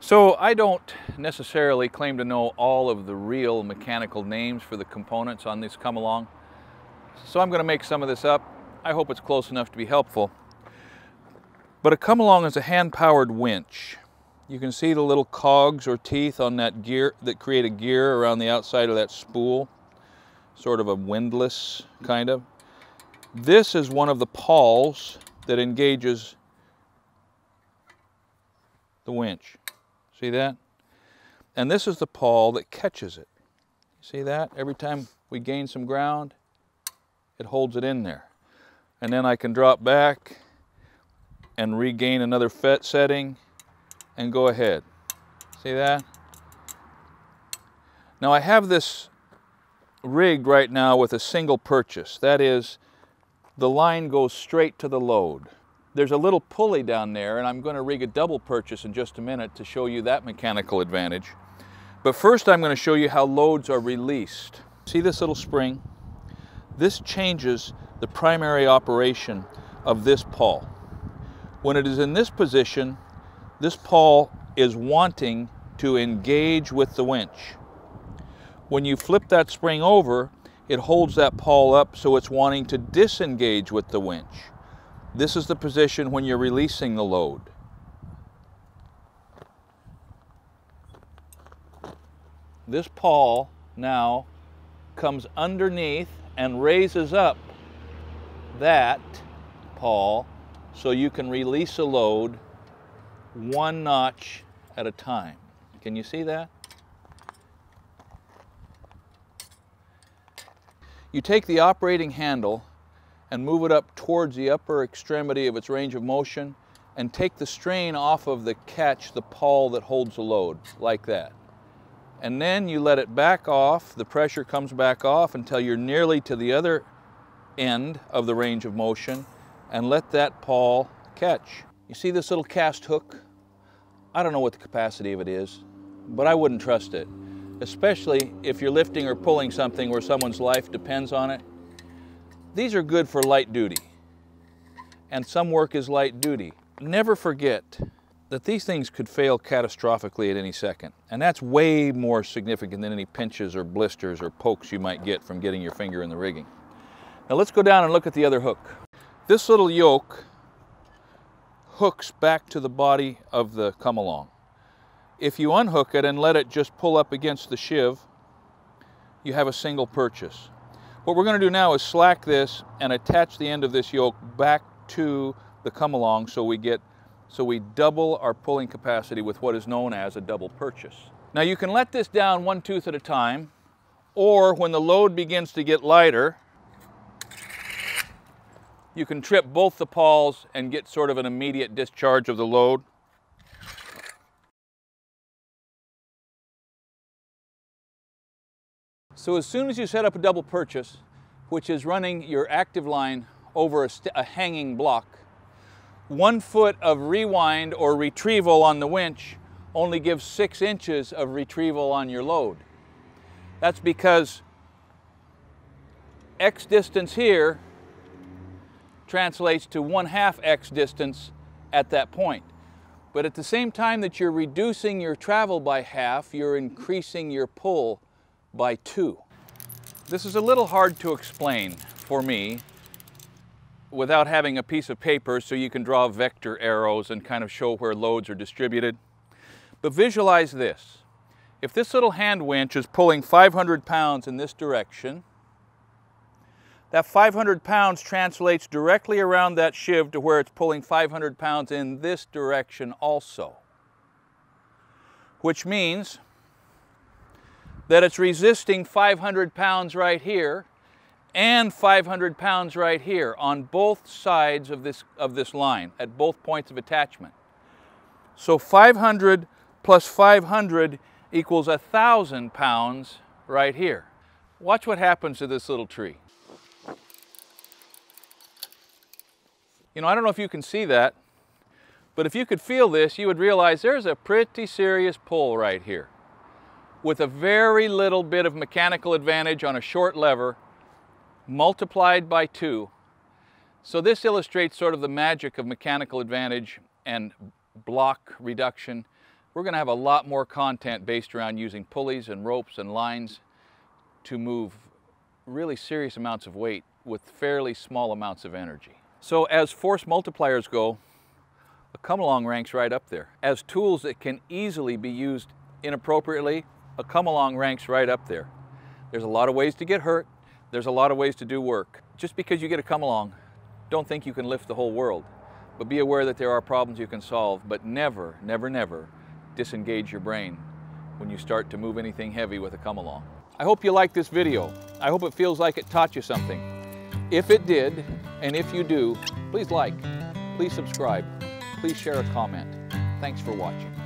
So I don't necessarily claim to know all of the real mechanical names for the components on this come along. So I'm going to make some of this up. I hope it's close enough to be helpful. But a come along is a hand-powered winch. You can see the little cogs or teeth on that gear that create a gear around the outside of that spool. Sort of a windlass, kind of. This is one of the pawls that engages the winch. See that? And this is the pawl that catches it. See that? Every time we gain some ground, it holds it in there. And then I can drop back and regain another setting and go ahead. See that? Now I have this rigged right now with a single purchase. That is, the line goes straight to the load. There's a little pulley down there, and I'm going to rig a double purchase in just a minute to show you that mechanical advantage. But first I'm going to show you how loads are released. See this little spring? This changes the primary operation of this pawl. When it is in this position, this pawl is wanting to engage with the winch. When you flip that spring over, it holds that pawl up so it's wanting to disengage with the winch. This is the position when you're releasing the load. This pawl now comes underneath and raises up that pawl so you can release a load one notch at a time. Can you see that? You take the operating handle and move it up towards the upper extremity of its range of motion and take the strain off of the catch, the pawl that holds the load, like that. And then you let it back off, the pressure comes back off until you're nearly to the other end of the range of motion, and let that pawl catch. You see this little cast hook? I don't know what the capacity of it is, but I wouldn't trust it, especially if you're lifting or pulling something where someone's life depends on it. These are good for light duty, and some work is light duty. Never forget that these things could fail catastrophically at any second, and that's way more significant than any pinches or blisters or pokes you might get from getting your finger in the rigging. Now let's go down and look at the other hook. This little yoke hooks back to the body of the come along. If you unhook it and let it just pull up against the sheave, you have a single purchase. What we're going to do now is slack this and attach the end of this yoke back to the come along so we double our pulling capacity with what is known as a double purchase. Now you can let this down one tooth at a time, or when the load begins to get lighter, you can trip both the pawls and get sort of an immediate discharge of the load. So as soon as you set up a double purchase, which is running your active line over a hanging block, 1 foot of rewind or retrieval on the winch only gives 6 inches of retrieval on your load. That's because X distance here translates to 1/2 X distance at that point. But at the same time that you're reducing your travel by half, you're increasing your pull by 2. This is a little hard to explain for me without having a piece of paper so you can draw vector arrows and kind of show where loads are distributed. But visualize this. If this little hand winch is pulling 500 pounds in this direction, that 500 pounds translates directly around that sheave to where it's pulling 500 pounds in this direction also. Which means that it's resisting 500 pounds right here and 500 pounds right here on both sides of this line, at both points of attachment. So 500 plus 500 equals 1,000 pounds right here. Watch what happens to this little tree. You know, I don't know if you can see that, but if you could feel this, you would realize there's a pretty serious pull right here, with a very little bit of mechanical advantage on a short lever multiplied by 2. So this illustrates sort of the magic of mechanical advantage and block reduction. We're going to have a lot more content based around using pulleys and ropes and lines to move really serious amounts of weight with fairly small amounts of energy. So as force multipliers go, a come-along ranks right up there. As tools that can easily be used inappropriately, a come-along ranks right up there. There's a lot of ways to get hurt. There's a lot of ways to do work. Just because you get a come-along, don't think you can lift the whole world. But be aware that there are problems you can solve, but never, never, never disengage your brain when you start to move anything heavy with a come-along. I hope you liked this video. I hope it feels like it taught you something. If it did, and if you do, please like, please subscribe, please share a comment. Thanks for watching.